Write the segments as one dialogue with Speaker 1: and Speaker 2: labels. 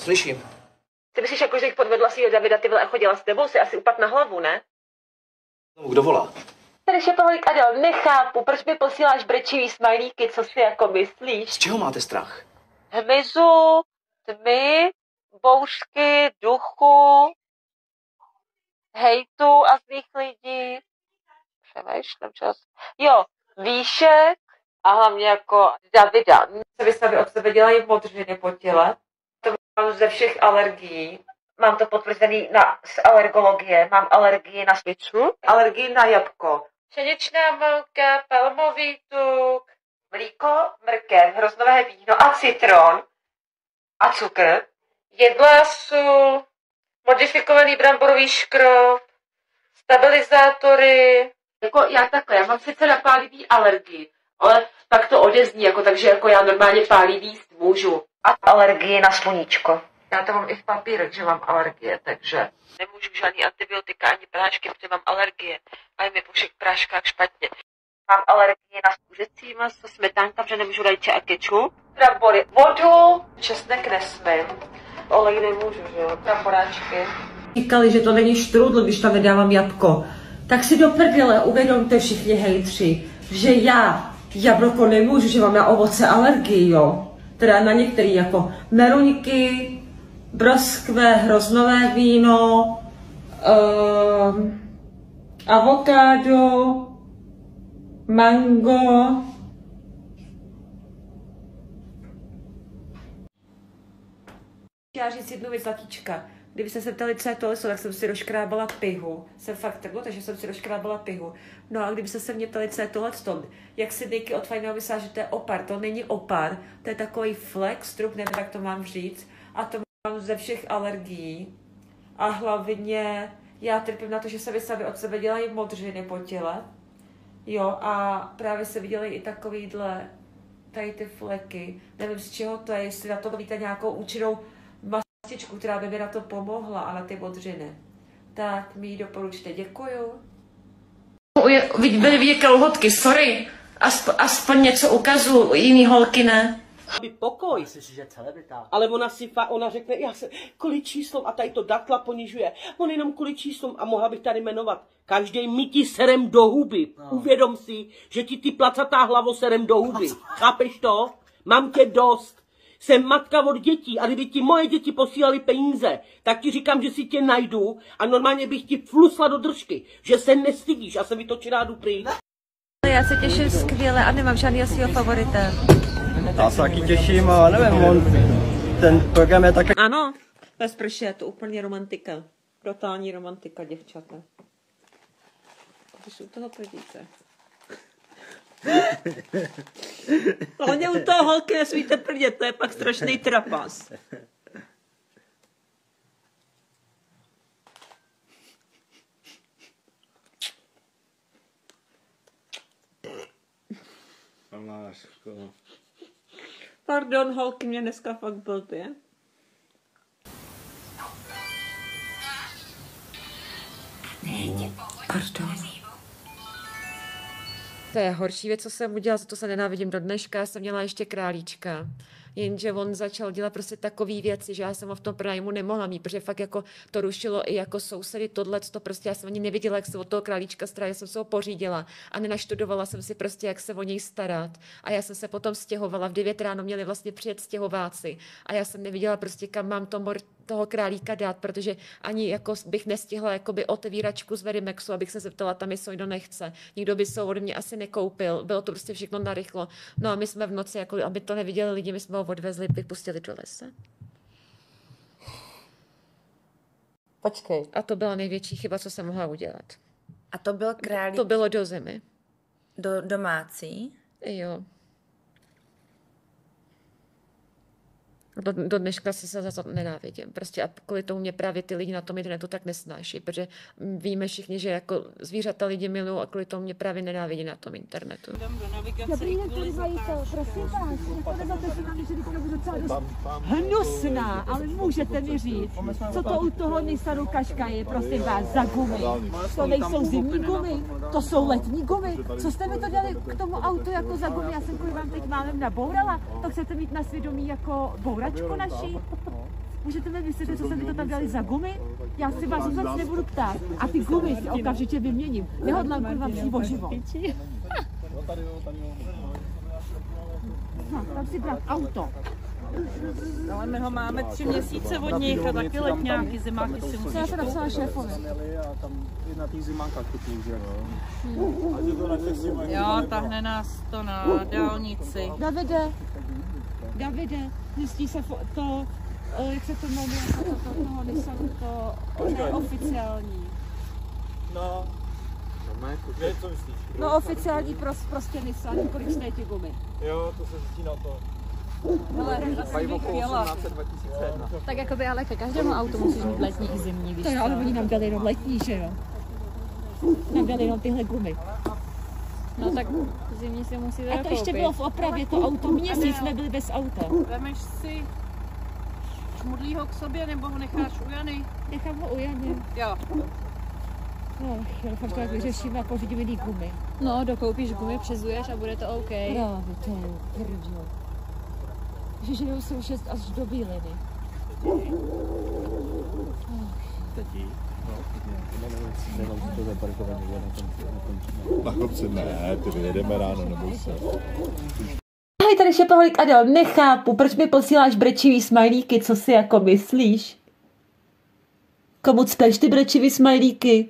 Speaker 1: Slyším.
Speaker 2: Ty myslíš, jako, že jich podvedla svýho Davida, ty vole, a chodila s tebou, si asi upad na hlavu, ne?
Speaker 1: Kdo volá?
Speaker 2: Tady šapaholik Adel, nechápu, proč mi posíláš brečivý smajlíky, co si jako myslíš?
Speaker 1: Z čeho máte strach?
Speaker 2: Hmyzu, tmy, bouřky, duchu, hejtu a zlých lidí. Přemýšlím čas. Jo, výšek a hlavně jako Davida. Vy sami od sebe dělají modřiny po těle. To mám ze všech alergií. Mám to potvrzený z alergologie. Mám alergii na sviču, alergii na jabko. Pšeničná mouka, palmový tuk, mlíko, mrkev, hroznové víno a citron a cukr. Jedlá sůl, modifikovaný bramborový škrob, stabilizátory. Jako já takhle, já mám sice na pálivý alergii, ale pak to odezní, jako, takže jako já normálně pálivý jíst můžu. A alergii na sluníčko. Já to mám i v papírech, že mám alergie, takže nemůžu žádný antibiotika ani prášky, protože mám alergie. A je mi po všech práškách špatně. Mám alergii na kuřecí maso, smetánka, že nemůžu rajče a kečup. Brambory, vodu, česnek nesmím. Olej nemůžu, že jo, bramboráčky.
Speaker 3: Říkali, že to není štrůdl, když tam nedávám jabko. Tak si do prdele uvědomte všichni hejtři, že já jablko nemůžu, že mám na ovoce alergii, jo. Teda na některý jako meruňky, broskve, hroznové víno, avokádo, mango. Chtěla říct jednu věc, Zlatíčka. Kdybyste se ptali, co je to leso, tak jsem si rozkrábala pihu. Jsem fakt trbu, takže jsem si rozkrábala pihu. No a kdybyste se mě ptali, co je tohleto, jak si Dejky od Fajného myslela, že to je opar. To není opar, to je takový flex, trup, nevím, jak to mám říct. A to mám ze všech alergií. A hlavně já trpím na to, že se vy sami od sebe dělají modřiny po těle. Jo, a právě se viděli i takovýhle, tady ty fleky. Nevím, z čeho to je, jestli na to víte nějakou účinnou mastičku, která by mi na to pomohla, a na ty modřiny. Tak mi ji doporučte, děkuju. Byly vidět kalhotky, sorry. Aspoň něco ukazu, jiný holky ne.
Speaker 4: Aby pokoj. Myslíš, že je celebrita? Ale ona řekne, já se kvůli číslům a tady to datla ponižuje. On jenom kvůli číslům a mohla bych tady jmenovat. Každý mi ti serem do huby. No. Uvědom si, že ti ty placatá hlavo serem do huby. Chápeš to? Mám tě dost. Jsem matka od dětí a kdyby ti moje děti posílali peníze, tak ti říkám, že si tě najdu a normálně bych ti flusla do držky. Že se nestydíš a se vytočená jdu pryč.
Speaker 3: Já se těším skvěle a nemám žádného svého favorita.
Speaker 5: Já se taky těším a nevím, ten program je tak...
Speaker 3: Ano, bez prší, je to úplně romantika. Totální romantika, děvčata. Když u toho prdíte. Hlavně u toho holky nesmíte prdět, to je pak strašný trapas. Pardon, holky, mě dneska fakt blbě. Pardon. To je horší věc, co jsem udělala, za to se nenávidím do dneška, jsem měla ještě králíčka. Jenže on začal dělat prostě takové věci, že já jsem ho v tom pronájmu nemohla mít, protože fakt jako to rušilo i jako sousedy, tohleto prostě já jsem ani nevěděla, jak se od toho králíčka stará, já jsem se ho pořídila a nenaštudovala jsem si prostě, jak se o něj starat. A já jsem se potom stěhovala, v 9 ráno měli vlastně přijet stěhováci a já jsem neviděla prostě, kam mám toho králíka dát, protože ani jako bych nestihla jakoby otevíračku z Verimexu, abych se zeptala, tam jestli někdo nechce. Nikdo by se ode mě asi nekoupil, bylo to prostě všechno narychlo. No a my jsme v noci, jako, aby to neviděli lidi, my jsme ho odvezli, vypustili do lese.
Speaker 6: Počkej.
Speaker 3: A to byla největší chyba, co jsem mohla udělat.
Speaker 6: A to byl králík?
Speaker 3: To bylo do zimy.
Speaker 6: Domácí?
Speaker 3: Jo. Do dneška se za to nenávidím. Prostě a kvůli tomu mě právě ty lidi na tom internetu tak nesnáší, protože víme všichni, že jako zvířata lidi milují a kvůli tomu mě právě nenávidí na tom internetu.
Speaker 7: Hnusná, ale můžete mi říct, co to u toho Nissanu Qashqa je, prosím vás, za gumy. To nejsou zimní gumy, to jsou letní gumy. Co jste mi to dali k tomu autu jako za gumy? Já jsem kvůli vám teď málem nabourala. To chcete mít na svědomí jako bouračku naší? Můžete mi vysvětlit, co jste mi to tam dali za gumy? Já si vás vůbec nebudu ptát. A ty gumy si okamžitě vyměním. Nehodlám kurva přijít o život. No, tam si brát auto.
Speaker 8: Ale my ho máme 3 měsíce od nich a taky letňáky, zimáky si musí.
Speaker 7: Já se napsala šéfovi.
Speaker 8: Jo, tahne nás to na dálnici.
Speaker 7: Davide, zjistí se to, jak se to jmenuje, toho Nissanu, to neoficiální. No oficiální prostě Nissan, kolik stojí ty gumy.
Speaker 5: Jo, to se zjistí na to.
Speaker 8: Ale asi bych chtěla.
Speaker 9: Tak jakoby ale ke každému autu musíš mít letní i zimní, víš
Speaker 7: To jo, ale oni nám dali jenom letní, že jo? Nám dali jenom tyhle gumy.
Speaker 9: No tak zimní si musí
Speaker 7: A to ještě bylo v opravě, to auto, měsíc jsme byli bez auta.
Speaker 8: Vemeš si šmudlýho k sobě, nebo ho necháš u Jany?
Speaker 7: Nechám ho u Jany.
Speaker 8: Jo.
Speaker 7: No, doufám, to jak vyřešíme a pořídíme jiný gumy.
Speaker 9: No, dokoupíš gumy, přizuješ a bude to OK.
Speaker 7: No, to je prdel. Že ženou jsou 6 až do Bíliny.
Speaker 10: Na kopci ne, ty vyjedeme ráno, neboj se.
Speaker 3: Hej, tady šepaholik Adel, nechápu, proč mi posíláš brečivý smajlíky, co si jako myslíš? Komu cpeš ty brečivý smajlíky?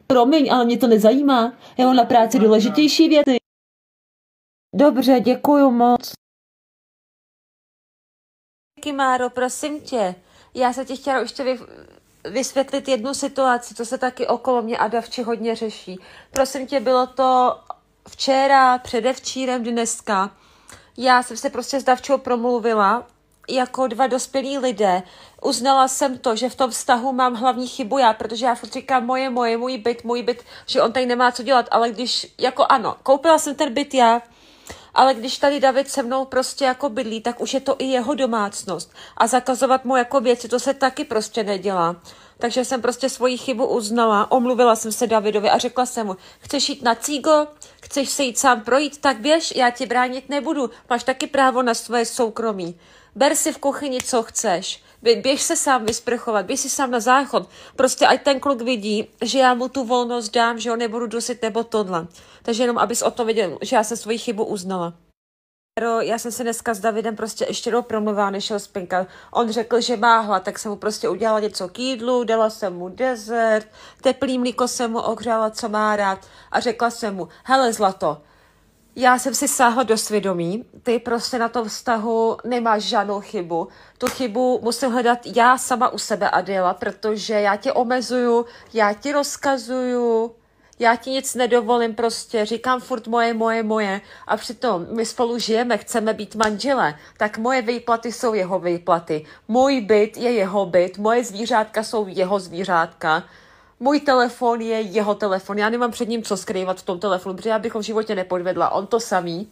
Speaker 3: Promiň, ale mě to nezajímá. Já mám na práci důležitější věci. Dobře, děkuju moc. Máro, prosím tě, já se ti chtěla ještě vysvětlit jednu situaci, co se taky okolo mě a Davči hodně řeší. Prosím tě, bylo to včera, předevčírem, dneska. Já jsem se prostě s Davčou promluvila jako 2 dospělí lidé. Uznala jsem to, že v tom vztahu mám hlavní chybu já, protože já furt říkám můj byt, že on tady nemá co dělat, ale když, jako ano, koupila jsem ten byt já, ale když tady David se mnou prostě jako bydlí, tak už je to i jeho domácnost. A zakazovat mu jako věci, to se taky prostě nedělá. Takže jsem prostě svoji chybu uznala, omluvila jsem se Davidovi a řekla jsem mu, chceš jít na cígo, chceš se jít sám projít, tak běž, já ti bránit nebudu, máš taky právo na svoje soukromí. Ber si v kuchyni, co chceš. Běž se sám vysprchovat, běž si sám na záchod. Prostě ať ten kluk vidí, že já mu tu volnost dám, že ho nebudu dusit nebo tohle. Takže jenom, abys o to věděl, že já jsem svoji chybu uznala. Já jsem se dneska s Davidem prostě ještě jednou promluvila, než šel spinkat. On řekl, že má hlad, tak jsem mu prostě udělala něco k jídlu, dala jsem mu dezert, teplý mlíko jsem mu ohřála, co má rád a řekla jsem mu, hele zlato, já jsem si sáhla do svědomí, ty prostě na tom vztahu nemáš žádnou chybu. Tu chybu musím hledat já sama u sebe, Adela, protože já tě omezuju, já ti rozkazuju, já ti nic nedovolím prostě, říkám furt moje a přitom my spolu žijeme, chceme být manželé, tak moje výplaty jsou jeho výplaty, můj byt je jeho byt, moje zvířátka jsou jeho zvířátka, můj telefon je jeho telefon, já nemám před ním co skrývat v tom telefonu, protože já bych ho v životě nepodvedla, on to samý.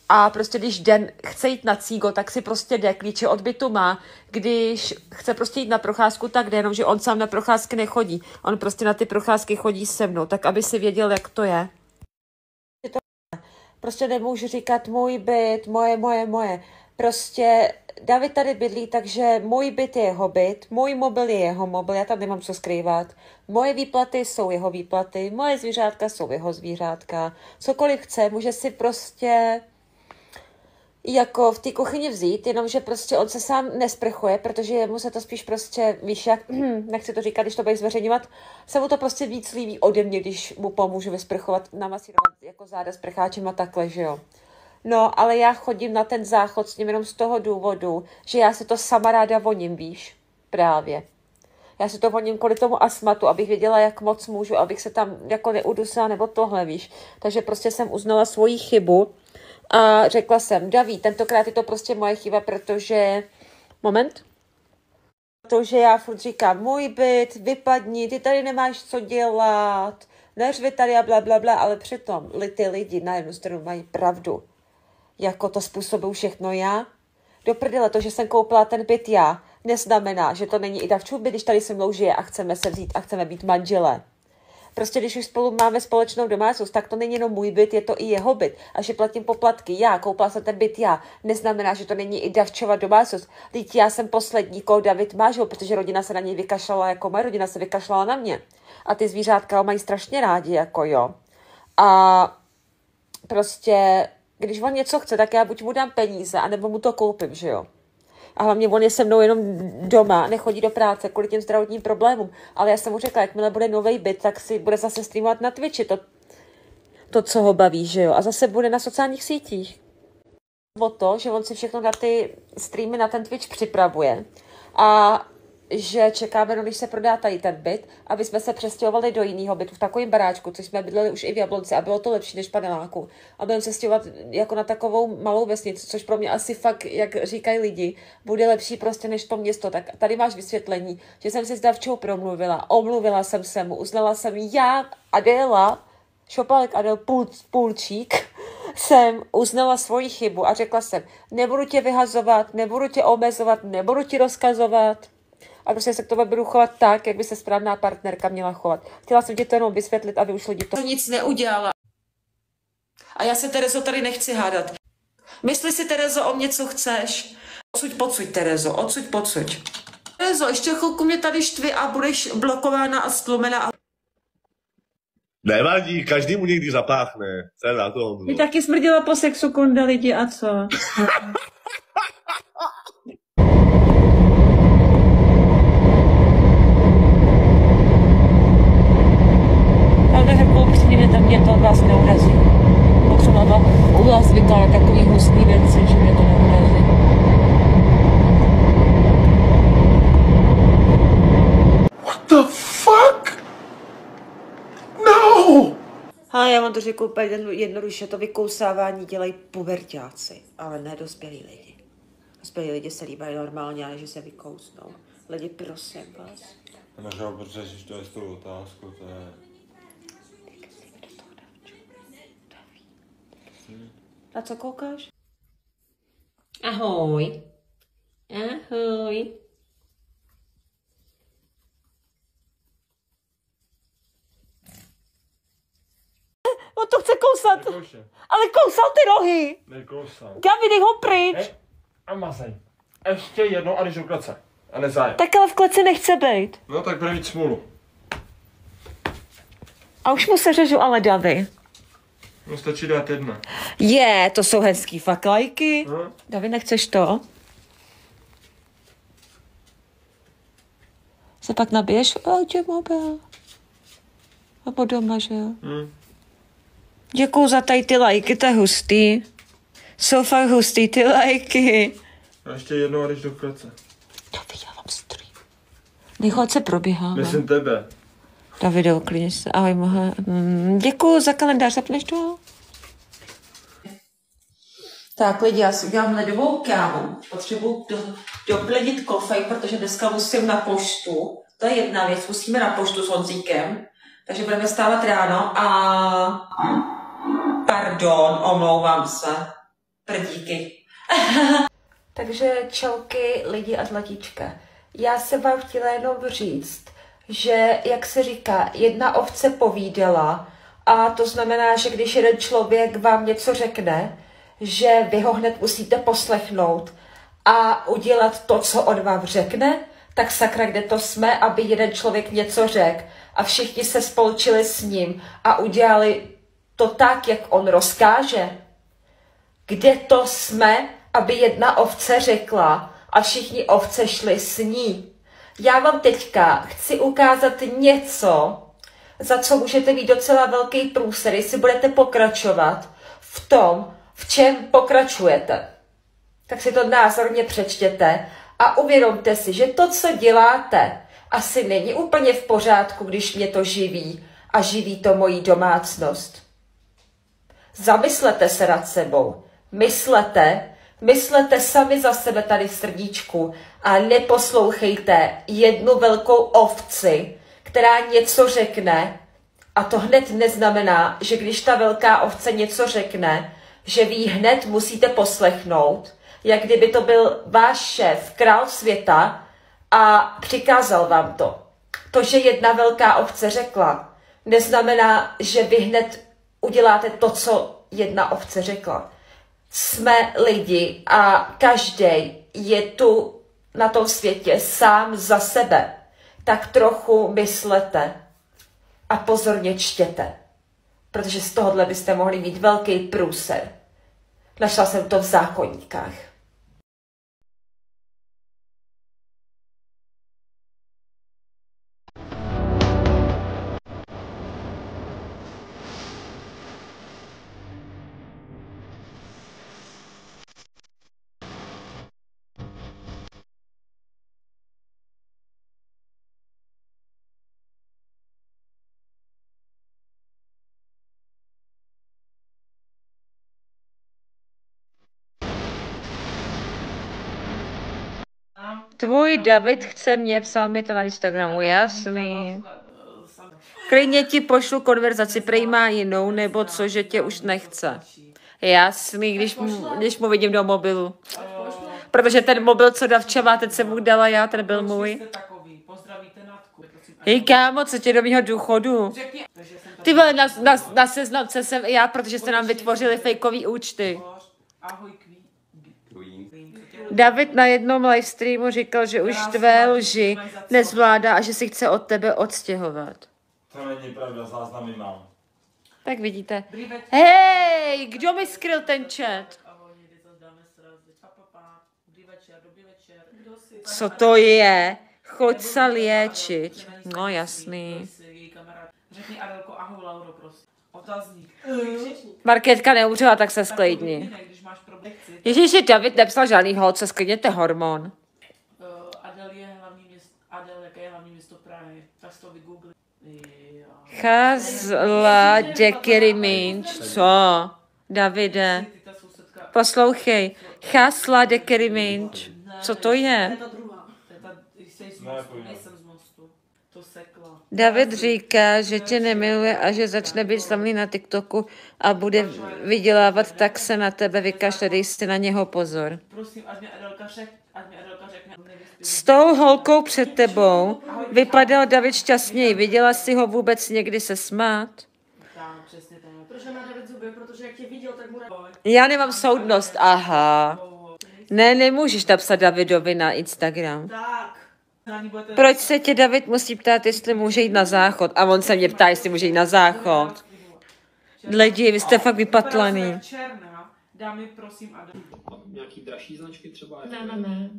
Speaker 3: A prostě když den chce jít na cígo, tak si prostě jde, klíče od bytu má. Když chce prostě jít na procházku, tak jde, jenomže on sám na procházky nechodí. On prostě na ty procházky chodí se mnou, tak aby si věděl, jak to je. Prostě nemůžu říkat můj byt, moje. Prostě David tady bydlí, takže můj byt je jeho byt, můj mobil je jeho mobil, já tam nemám co skrývat. Moje výplaty jsou jeho výplaty, moje zvířátka jsou jeho zvířátka. Cokoliv chce, může si prostě jako v té kuchyni vzít, jenomže prostě on se sám nesprchuje, protože jemu se to spíš prostě, víš jak, nechci to říkat, když to bude zveřejňovat, se mu to prostě víc líbí ode mě, když mu pomůžu vysprchovat, namasírovat jako záda s prcháčem a takhle, že jo. No, ale já chodím na ten záchod s ním jenom z toho důvodu, že já si to sama ráda voním, víš, právě. Já si to voním kvůli tomu astmatu, abych věděla, jak moc můžu, abych se tam jako neudusila nebo tohle, víš. Takže prostě jsem uznala svoji chybu a řekla jsem, David, tentokrát je to prostě moje chyba, protože, protože já furt říkám, můj byt, vypadni, ty tady nemáš co dělat, neřvi tady a blablabla, ale přitom ty lidi na jednu stranu mají pravdu. Jako to způsobuju všechno já. Do prdele, to, že jsem koupila ten byt já, neznamená, že to není i Davčův byt, když tady se mnou žije a chceme se vzít a chceme být manželé. Prostě když už spolu máme společnou domácnost, tak to není jenom můj byt, je to i jeho byt. A že platím poplatky já, koupila jsem ten byt já, neznamená, že to není i Davčova domácnost. Teď já jsem poslední, koho David má, že? Protože rodina se na něj vykašlala, jako moje rodina se vykašlala na mě. A ty zvířátka ho mají strašně rádi, jako jo. A prostě, když on něco chce, tak já buď mu dám peníze, anebo mu to koupím, že jo. A hlavně on je se mnou jenom doma, nechodí do práce kvůli těm zdravotním problémům. Ale já jsem mu řekla, jakmile bude nový byt, tak si bude zase streamovat na Twitchi, to, co ho baví, že jo. A zase bude na sociálních sítích. O to, že on si všechno na ty streamy na ten Twitch připravuje. A že čekáme, no, když se prodá tady ten byt, aby jsme se přestěhovali do jiného bytu v takovém baráčku, což jsme bydleli už i v Jablonci a bylo to lepší než v paneláku. A budeme se stěhovat jako na takovou malou vesnici, což pro mě asi fakt, jak říkají lidi, bude lepší prostě než to město. Tak tady máš vysvětlení, že jsem si s Davčou promluvila, omluvila jsem se mu, uznala jsem já, Adéla, Šopalek Adel Půlčík, jsem uznala svoji chybu a řekla jsem, nebudu tě vyhazovat, nebudu tě omezovat, nebudu ti rozkazovat. A prostě se k tomu budu chovat tak, jak by se správná partnerka měla chovat. Chtěla jsem ti to jenom vysvětlit, aby už lidi to nic neudělala. A já se, Terezo, tady nechci hádat. Mysli si, Terezo, o mě, co chceš. Odsuď, pocud, Terezo, odsuď, pocud. Terezo, ještě chvilku mě tady štvi a budeš blokována a stlumena.
Speaker 10: Nevadí, každý mu někdy zapáchne. Co je na to?
Speaker 3: Ty taky smrdila po sexu, konda lidi, a co? Mě to od vás neurazí. Pokud máma u vás zvyklá na takový hustý věci, že mě to neurazí.
Speaker 10: What the fuck? No!
Speaker 3: Ale já vám to řeknu úplně jednoduše, to vykousávání dělají puberťáci, ale ne dospělí lidi. Dospělí lidi se líbají normálně, ale že se vykousnou. Lidi, prosím vás.
Speaker 11: No, že protože jsi to je s tou otázkou, to je...
Speaker 3: Na co koukáš? Ahoj. Ahoj. On to chce kousat.
Speaker 11: Nekouše.
Speaker 3: Ale kousal ty rohy.
Speaker 11: Nekousal.
Speaker 3: Gavi, dej ho pryč.
Speaker 11: A mazej. Ještě jednou a jdeš do klece. A nezájem.
Speaker 3: Tak ale v kleci nechce být.
Speaker 11: No tak bude mít smůlu.
Speaker 3: A už mu se řežu, ale Davy.
Speaker 11: No stačí dát jedna.
Speaker 3: To jsou hezký fakt lajky. Davy, nechceš to? Se pak nabiješ? Tě mobil. Nebo doma, že jo? Děkuju za tady ty lajky, to je hustý. Jsou fakt hustý ty lajky.
Speaker 11: A ještě jednou a jdeš do klece.
Speaker 3: Davy, já vám stream. Nejchod se probíhá.
Speaker 11: Myslím tebe.
Speaker 3: Davide, uklidni se. Ahoj, moha. Děkuju za kalendář, zapneš to? Tak lidi, já si udělám ledovou kávu. Potřebuji doplnit kofej, protože dneska musím na poštu. To je jedna věc, musíme na poštu s Honzíkem. Takže budeme stávat ráno a... Pardon, omlouvám se. Prdíky. Takže čauky lidi a zlatíčka. Já jsem vám chtěla jenom říct, že, jak se říká, jedna ovce povídala a to znamená, že když jeden člověk vám něco řekne, že vy ho hned musíte poslechnout a udělat to, co on vám řekne, tak sakra, kde to jsme, aby jeden člověk něco řekl a všichni se spolčili s ním a udělali to tak, jak on rozkáže. Kde to jsme, aby jedna ovce řekla a všichni ovce šli s ní. Já vám teďka chci ukázat něco, za co můžete mít docela velký průser, jestli budete pokračovat v tom, v čem pokračujete. Tak si to názorně přečtěte a uvědomte si, že to, co děláte, asi není úplně v pořádku, když mě to živí a živí to moji domácnost. Zamyslete se nad sebou. Myslete sami za sebe tady v srdíčku a neposlouchejte jednu velkou ovci, která něco řekne a to hned neznamená, že když ta velká ovce něco řekne, že vy hned musíte poslechnout, jak kdyby to byl váš šéf, král světa a přikázal vám to. To, že jedna velká ovce řekla, neznamená, že vy hned uděláte to, co jedna ovce řekla. Jsme lidi a každý je tu na tom světě sám za sebe. Tak trochu myslete a pozorně čtěte, protože z tohohle byste mohli mít velký průser. Našla jsem to v zákoníkách.
Speaker 2: Tvůj David chce mě, psal mi to na Instagramu, jasný. Klidně ti pošlu konverzaci, prej má jinou, nebo co, že tě už nechce. Jasný, když mu vidím do mobilu. Protože ten mobil, co Davča teď jsem mu dala já, ten byl můj. Hej kámo, co tě do mýho důchodu? Ty vole, na seznamce jsem i já, protože jste nám vytvořili fejkový účty. David na jednom livestreamu říkal, že už tvé lži nezvládá a že si chce od tebe odstěhovat.
Speaker 11: To není pravda, záznamy mám.
Speaker 2: Tak vidíte. Hej, kdo mi skryl ten chat? Co to je? Choď se léčit. No jasný.
Speaker 8: Řekni Adelko, ahoj Lauro, prosím. Otazník.
Speaker 2: Markétka neumřela, tak se sklidni. Ježíši, David nepsal žádný holce, sklidněte hormon.
Speaker 8: Adel je hlavní město, jaké je hlavní město Prahy? Tak si to vygoogli.
Speaker 2: Chazla Děkyry Minč. Co? Davide. Poslouchej. Chasla Děkyry Minč. Co to je? David říká, že tě nemiluje a že začne být slavný na TikToku a bude vydělávat, tak se na tebe vykašle, dej si na něho pozor. S tou holkou před tebou vypadal David šťastněji. Viděla jsi ho vůbec někdy se smát? Já nemám soudnost, aha. Ne, nemůžeš napsat Davidovi na Instagram. Proč se tě David musí ptát, jestli může jít na záchod? A on se mě ptá, jestli může jít na záchod. Lidi, vy jste fakt vypatlaný.
Speaker 8: Dámy, prosím,
Speaker 12: nějaký dražší značky třeba?
Speaker 3: Ne.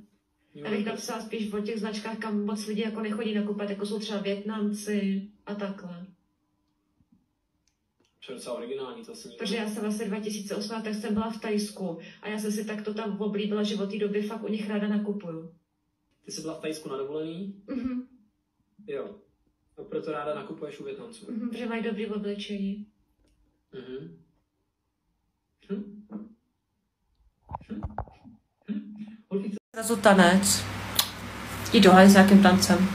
Speaker 3: Já bych napsala spíš o těch značkách, kam moc lidi jako nechodí nakupovat, jako jsou třeba Vietnamci a takhle.
Speaker 12: To je docela originální, to jsem...
Speaker 3: Protože já jsem vlastně 2008, tak jsem byla v Thajsku a já jsem si takto tam oblíbila, že od té doby fakt u nich ráda nakupuju.
Speaker 12: Ty jsi byla v Thajsku na dovolený?
Speaker 3: Mhm.
Speaker 12: Jo. A proto ráda nakupuješ u Vietnamců?
Speaker 3: Mhm, protože mají dobrý oblečení.
Speaker 12: Mhm.
Speaker 3: Zrazu tanec. Jdi do haly s nějakým tancem.